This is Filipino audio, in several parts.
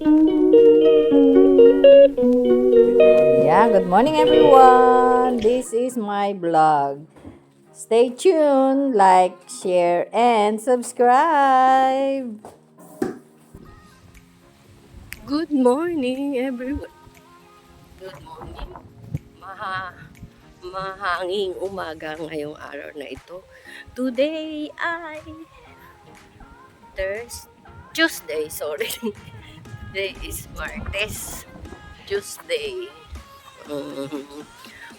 Yeah, good morning everyone. This is my vlog. Stay tuned, like, share, and subscribe. Good morning, everyone. Good morning. Mahanging umaga ngayong araw na ito. Today ay Tuesday, sorry. Today is Martes. Tuesday. Mm,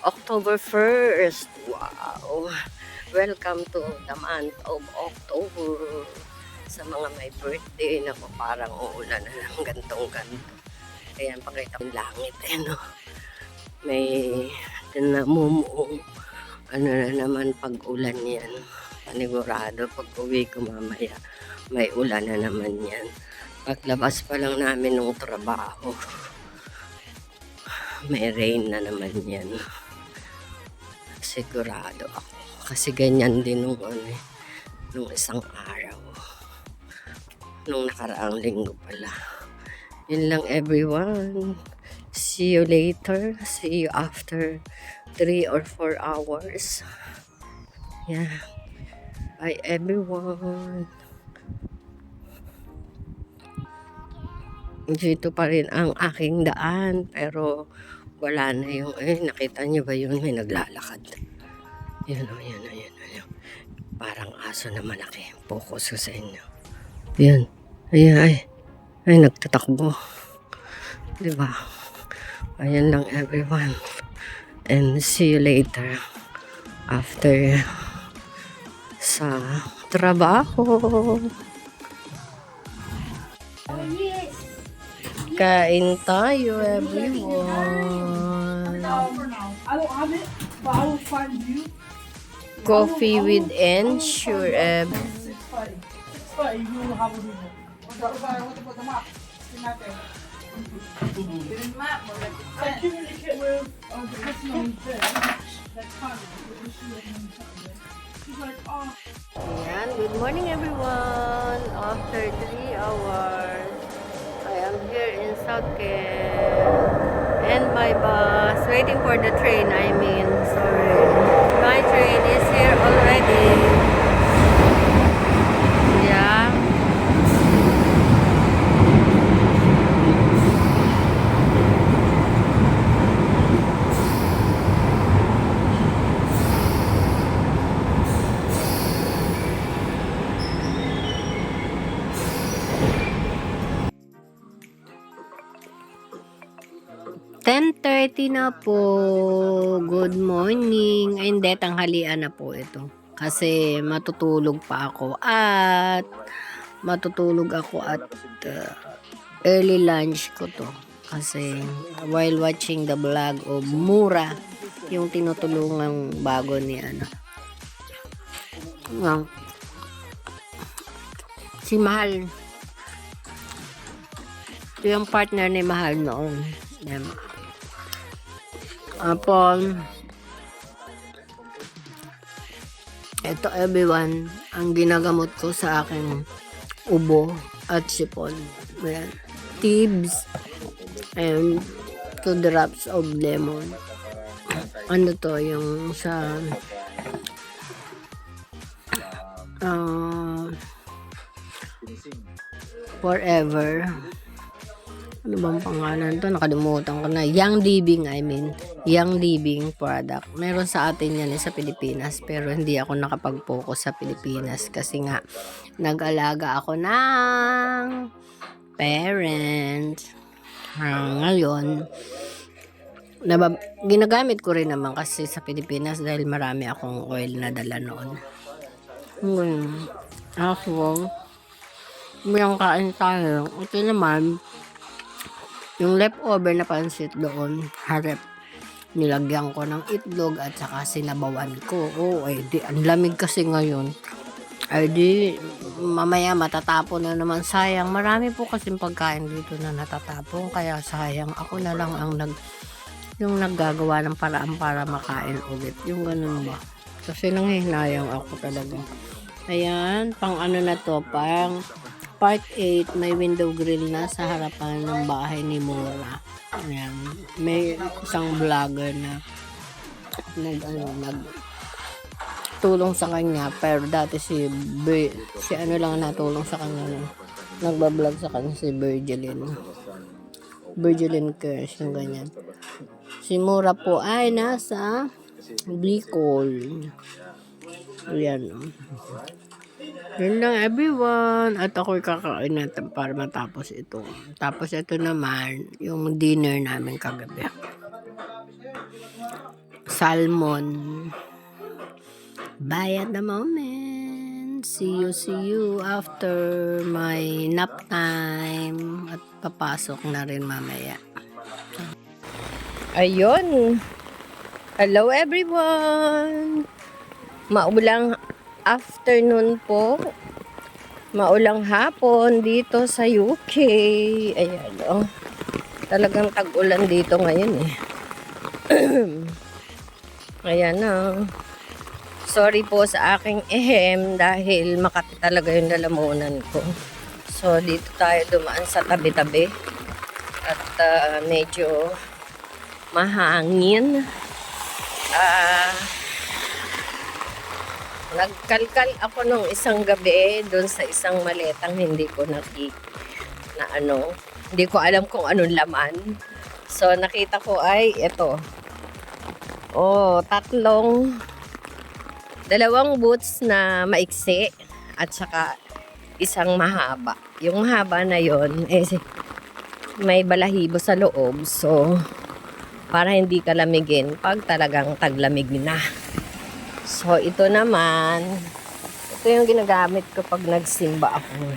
October 1st. Wow. Welcome to the month of October. Sa mga may birthday, naku, parang uulan na ng gantong-ganto. Ayan, pakita ko yung langit, no? May namumuong ano na naman pag-ulan yan. Panigurado, pag uwi ko mamaya, may ulan na naman yan. Paglabas pa lang namin ng trabaho, may rain na naman yan. Sigurado ako. Kasi ganyan din nung isang araw. Nung nakaraang linggo pala. Yun lang everyone. See you later. See you after 3 or 4 hours. Yeah. Bye everyone. Dito pa rin ang aking daan. Pero wala na yung, nakita niyo ba yun? May naglalakad. Yun o, yun. Parang aso na malaki. Focus ko sa inyo. Yan. Ay, nagtatakbo. Diba? Ayan lang everyone. And see you later. After sa trabaho. Kain tayo everyone. I don't have it, but I will find you. Coffee with ensure. It's funny. It's funny. You will have a video. I communicate with the person on there. That's funny. She's like, oh. Ayan, good morning everyone. After 3 hours, I am here in South Ken. And my bus, waiting for the train, sorry. My train is here already. Yeah. "10:30 na po. Good morning." Ay, hindi, tanghalian na po ito. Kasi matutulog ako at early lunch ko to. Kasi while watching the vlog of Mura, yung tinutulungang bago ni si Mahal. Ito yung partner ni Mahal noon. Yan. Ito everyone, ang ginagamot ko sa aking ubo at sipon. Ayan. Tibs and 2 drops of lemon. Ano to, yung sa forever. Ano bang pangalan to? Nakalimutan ko na. Young Living product. Meron sa atin yan sa Pilipinas, pero hindi ako nakapag-focus sa Pilipinas kasi nga nag-alaga ako ng parent. Ngayon, ginagamit ko rin naman kasi sa Pilipinas dahil marami akong oil na dala noon. Ako, may kain tayo. Ito naman, yung leftover na pansit doon, harap. Nilagyan ko ng itlog at saka sinabawan ko. Ang lamig kasi ngayon. Mamaya matatapon na naman. Sayang. Marami po kasing pagkain dito na natatapon. Kaya sayang. Ako na lang ang naggagawa ng paraan para makain ulit. Yung ganun ba? Kasi nanghihinayang ako talaga. Ayan. Pang ano na to? Pang part 8, may window grill na sa harapan ng bahay ni Mora. Ayan. May isang vlogger na tulong sa kanya, pero dati si ano lang natulong sa kanya, nagbablog sa kanya si Virgilin Kers, yung ganyan. Si Mora po ay nasa Bicol. Ayan. Yun lang everyone. At ako'y kakain natin para matapos ito. Tapos ito naman, yung dinner namin kagabi. Salmon. Bye at the moment. See you after my nap time. At papasok na rin mamaya. Ayun. Hello everyone. Maulang afternoon po. Maulang hapon dito sa UK. Ayan, oh. Talagang tag-ulan dito ngayon eh. Ayan na. Sorry po sa aking dahil Makati talaga yung lalamunan ko. So, dito tayo dumaan sa tabi-tabi. At medyo mahangin. Nagkalkal ako nung isang gabi doon sa isang maletang hindi ko hindi ko alam kung anong laman. So, nakita ko ay ito. Dalawang boots na maiksi at saka isang mahaba. Yung mahaba na yon may balahibo sa loob. So, para hindi ka lamigin pag talagang taglamig na. So, ito naman, ito yung ginagamit ko pag nagsimba ako.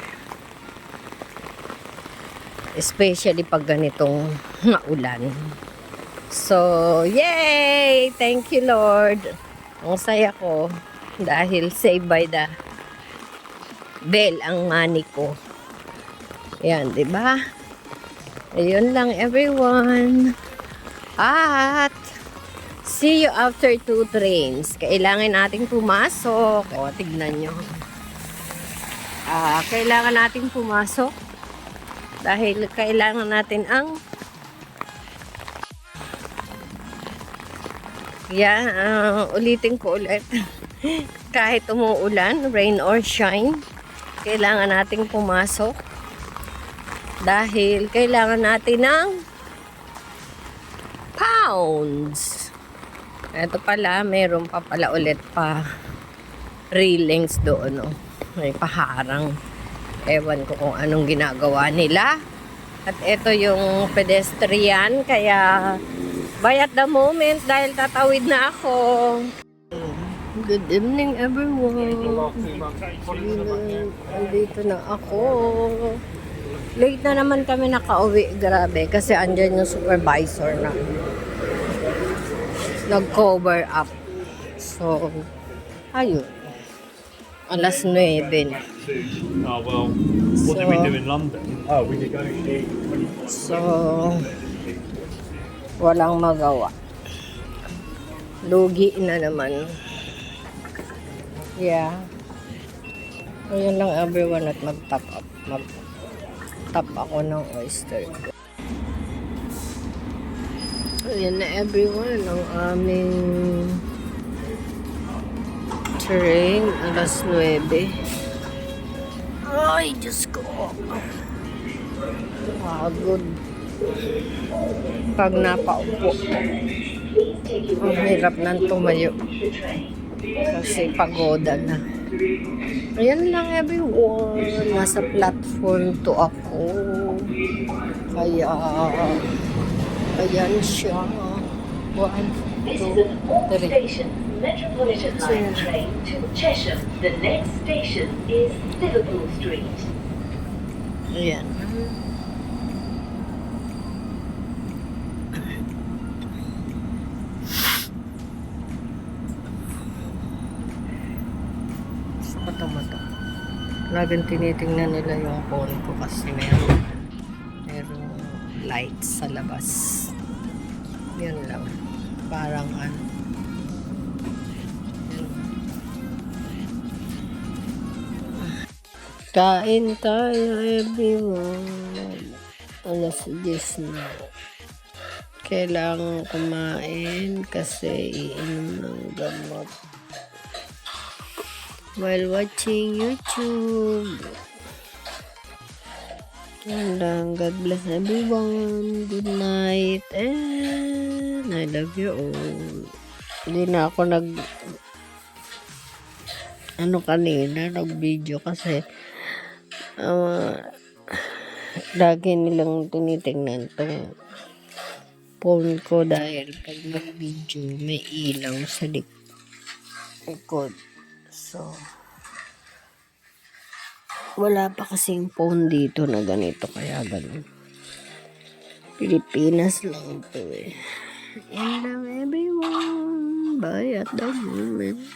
Especially pag ganitong maulan. So, yay! Thank you, Lord. Ang saya ko dahil saved by the bell ang money ko. Yan, 'di ba? Ayun lang everyone. At see you after 2 trains. Kailangan nating pumasok. O, tignan nyo. Kailangan nating pumasok dahil kailangan natin ang ulitin ko ulit. Kahit umuulan, rain or shine, kailangan nating pumasok dahil kailangan natin ng pounds. Ito pala, meron pa pala ulit railings doon, no? May paharang. Ewan ko kung anong ginagawa nila. At ito yung pedestrian, kaya bye at the moment dahil tatawid na ako. Good evening everyone. Andito na ako. Late na naman kami nakauwi. Grabe, kasi andyan yung supervisor na nag-cover up. So, ayun. Alas 9 na. Oh, well, what did we do in London? Oh, we negotiated 24. So, walang magawa. Lugi na naman. Yeah. Ayun lang everyone at mag-top up. Mag-top ako ng oyster. Ayun na everyone ang aming train. Alas 9. Ay, Diyos ko. Pagod. Pag napaupo. Ang hirap nang tumayo. Kasi pagoda na. Ayan lang everyone. Nasa platform 2 ako. Kaya, ayan siya. 1, 2, 3. Metropolitan Line train to Cheshire. The next station is Liverpool Street. Ayan. Mata-mata. Laging tinitingnan nila yung phone ko kasi meron lights sa labas. Yan lang. Parang Kain tayo, everyone. Alas 10 na. Kailangan kumain kasi iinom ng gamot while watching YouTube. And God bless everyone. Good night. And I love you all. Hindi na ako kanina, nag-video kasi lagi nilang tinitingnan tong phone ko dahil pag mag-video may ilaw sa likod. So, wala pa kasing phone dito na ganito kaya ganun. Pilipinas lang ito eh. And everyone, bye at the moment.